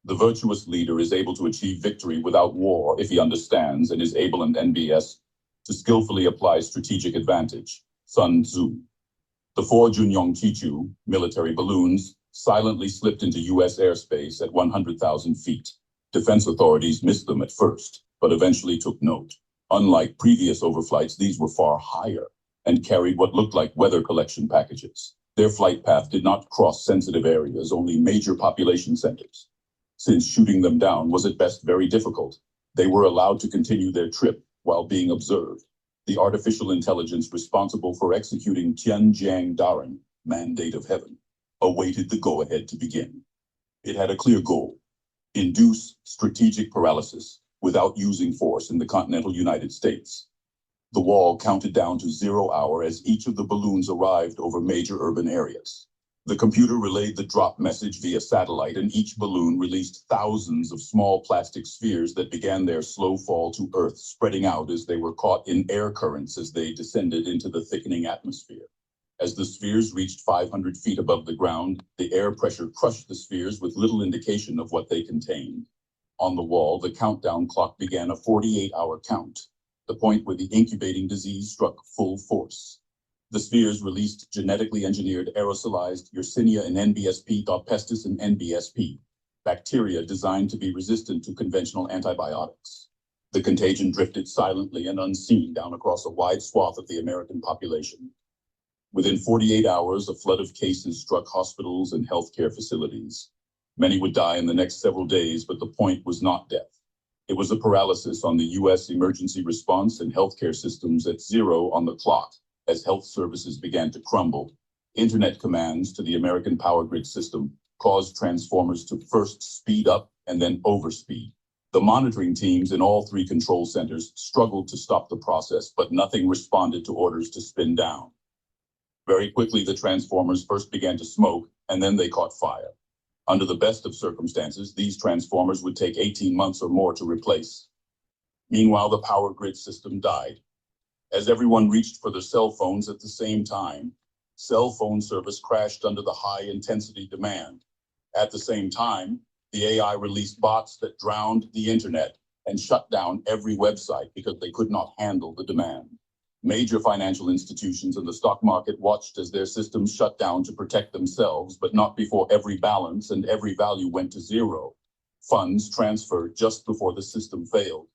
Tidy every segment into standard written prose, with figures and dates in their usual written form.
The virtuous leader is able to achieve victory without war if he understands and is able in NBS to skillfully apply strategic advantage. Sun Tzu. The four Junyong Chichu military balloons silently slipped into U.S. airspace at 100,000 feet. Defense authorities missed them at first, but eventually took note. Unlike previous overflights, these were far higher and carried what looked like weather collection packages. Their flight path did not cross sensitive areas, only major population centers. Since shooting them down was at best very difficult, they were allowed to continue their trip while being observed. The artificial intelligence responsible for executing Tianjiang Daren, Mandate of Heaven, awaited the go-ahead to begin. It had a clear goal: induce strategic paralysis without using force in the continental United States. The wall counted down to 0 hour as each of the balloons arrived over major urban areas. The computer relayed the drop message via satellite, and each balloon released thousands of small plastic spheres that began their slow fall to Earth, spreading out as they were caught in air currents as they descended into the thickening atmosphere. As the spheres reached 500 feet above the ground, the air pressure crushed the spheres with little indication of what they contained. On the wall, the countdown clock began a 48-hour count, the point where the incubating disease struck full force. The spheres released genetically engineered aerosolized Yersinia and NBSP, pestis and NBSP, bacteria designed to be resistant to conventional antibiotics. The contagion drifted silently and unseen down across a wide swath of the American population. Within 48 hours, a flood of cases struck hospitals and healthcare facilities. Many would die in the next several days, but the point was not death. It was a paralysis on the U.S. emergency response and healthcare systems at 0 on the clock. As health services began to crumble, internet commands to the American power grid system caused transformers to first speed up and then overspeed. The monitoring teams in all three control centers struggled to stop the process, but nothing responded to orders to spin down. Very quickly, the transformers first began to smoke, and then they caught fire. Under the best of circumstances, these transformers would take 18 months or more to replace. Meanwhile, the power grid system died. As everyone reached for their cell phones at the same time, cell phone service crashed under the high-intensity demand. At the same time, the AI released bots that drowned the internet and shut down every website because they could not handle the demand. Major financial institutions and the stock market watched as their systems shut down to protect themselves, but not before every balance and every value went to 0. Funds transferred just before the system failed.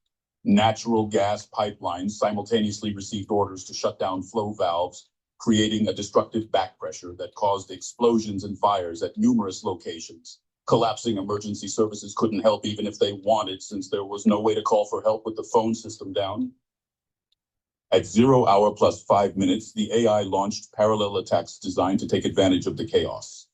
Natural gas pipelines simultaneously received orders to shut down flow valves, creating a destructive backpressure that caused explosions and fires at numerous locations. Collapsing emergency services couldn't help even if they wanted, since there was no way to call for help with the phone system down. At 0 hour plus 5 minutes, the AI launched parallel attacks designed to take advantage of the chaos.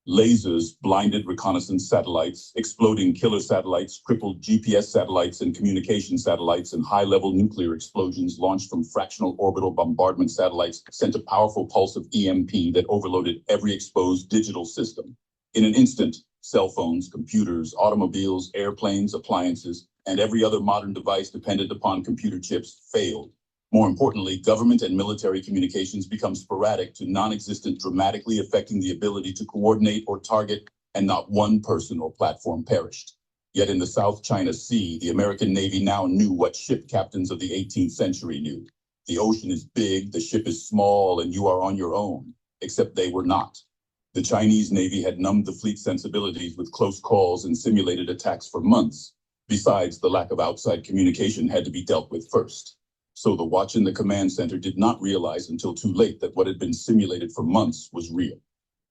Lasers blinded reconnaissance satellites, exploding killer satellites, crippled GPS satellites and communication satellites, and high-level nuclear explosions launched from fractional orbital bombardment satellites sent a powerful pulse of EMP that overloaded every exposed digital system. In an instant, cell phones, computers, automobiles, airplanes, appliances, and every other modern device dependent upon computer chips failed. More importantly, government and military communications become sporadic to non-existent, dramatically affecting the ability to coordinate or target, and not one person or platform perished. Yet in the South China Sea, the American Navy now knew what ship captains of the 18th century knew. The ocean is big, the ship is small, and you are on your own, except they were not. The Chinese Navy had numbed the fleet sensibilities with close calls and simulated attacks for months. Besides, the lack of outside communication had to be dealt with first. So the watch in the command center did not realize until too late that what had been simulated for months was real.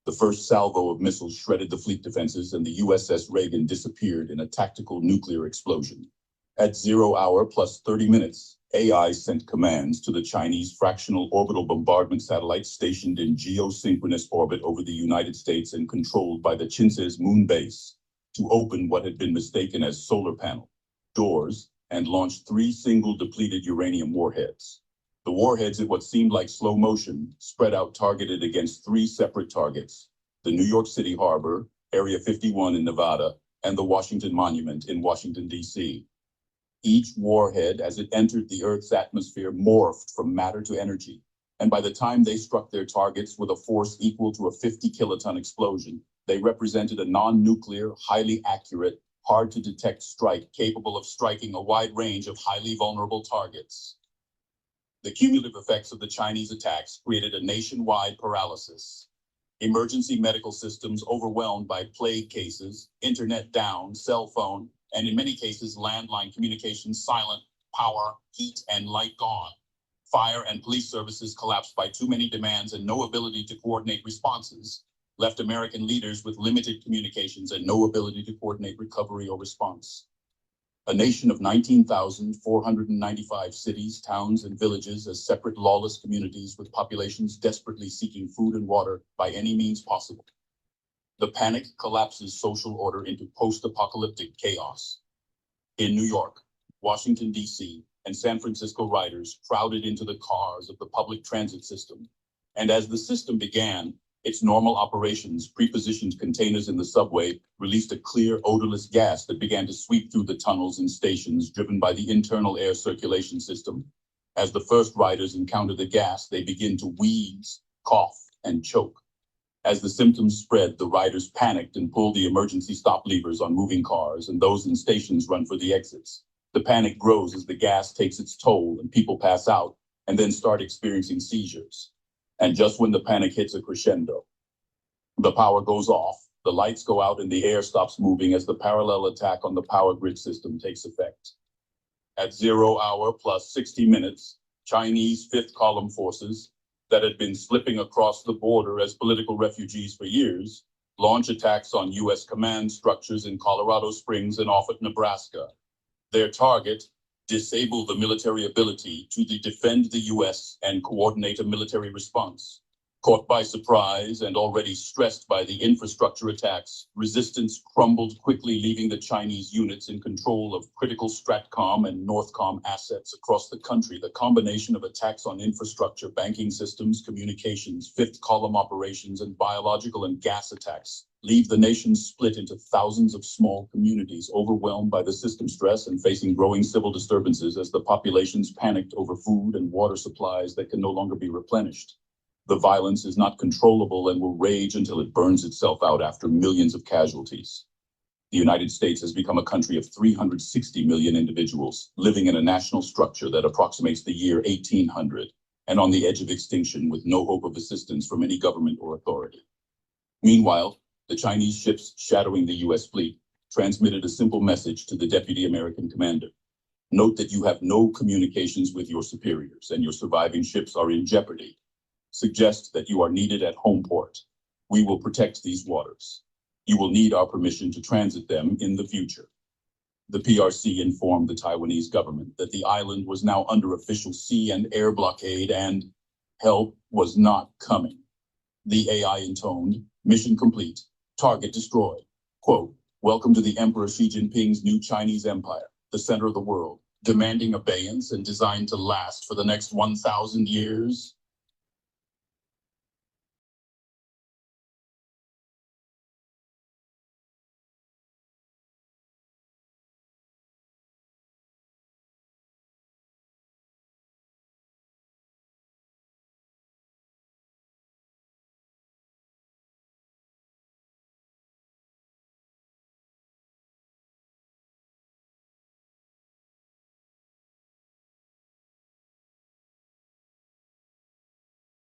The first salvo of missiles shredded the fleet defenses, and the USS Reagan disappeared in a tactical nuclear explosion. At 0 hour plus 30 minutes, AI sent commands to the Chinese fractional orbital bombardment satellites stationed in geosynchronous orbit over the United States and controlled by the Chinzes moon base to open what had been mistaken as solar panel doors and launched 3 single depleted uranium warheads. The warheads, in what seemed like slow motion, spread out targeted against 3 separate targets: the New York City Harbor, Area 51 in Nevada, and the Washington Monument in Washington, D.C. Each warhead, as it entered the Earth's atmosphere, morphed from matter to energy, and by the time they struck their targets with a force equal to a 50-kiloton explosion, they represented a non-nuclear, highly accurate, hard-to-detect strike capable of striking a wide range of highly vulnerable targets. The cumulative effects of the Chinese attacks created a nationwide paralysis. Emergency medical systems overwhelmed by plague cases, internet down, cell phone, and in many cases, landline communications silent, power, heat, and light gone. Fire and police services collapsed by too many demands and no ability to coordinate responses, left American leaders with limited communications and no ability to coordinate recovery or response. A nation of 19,495 cities, towns, and villages as separate lawless communities with populations desperately seeking food and water by any means possible. The panic collapses social order into post-apocalyptic chaos. In New York, Washington, D.C., and San Francisco riders crowded into the cars of the public transit system. And as the system began its normal operations, prepositioned containers in the subway released a clear, odorless gas that began to sweep through the tunnels and stations driven by the internal air circulation system. As the first riders encounter the gas, they begin to wheeze, cough, and choke. As the symptoms spread, the riders panicked and pulled the emergency stop levers on moving cars, and those in stations run for the exits. The panic grows as the gas takes its toll and people pass out and then start experiencing seizures. And just when the panic hits a crescendo, the power goes off, the lights go out, and the air stops moving as the parallel attack on the power grid system takes effect. At 0 hour plus 60 minutes, Chinese fifth column forces that had been slipping across the border as political refugees for years launch attacks on U.S. command structures in Colorado Springs and Offutt, Nebraska. Their target: disable the military ability to defend the U.S. and coordinate a military response. Caught by surprise and already stressed by the infrastructure attacks, resistance crumbled quickly, leaving the Chinese units in control of critical Stratcom and Northcom assets across the country. The combination of attacks on infrastructure, banking systems, communications, fifth column operations, and biological and gas attacks leave the nation split into thousands of small communities, overwhelmed by the system stress and facing growing civil disturbances as the populations panicked over food and water supplies that can no longer be replenished. The violence is not controllable and will rage until it burns itself out after millions of casualties. The United States has become a country of 360 million individuals living in a national structure that approximates the year 1800 and on the edge of extinction with no hope of assistance from any government or authority. Meanwhile, the Chinese ships shadowing the U.S. fleet transmitted a simple message to the deputy American commander. Note that you have no communications with your superiors and your surviving ships are in jeopardy. Suggest that you are needed at home port. We will protect these waters. You will need our permission to transit them in the future. The PRC informed the Taiwanese government that the island was now under official sea and air blockade and help was not coming. The AI intoned, mission complete, target destroyed. Quote, welcome to the Emperor Xi Jinping's new Chinese empire, the center of the world, demanding abeyance and designed to last for the next 1,000 years.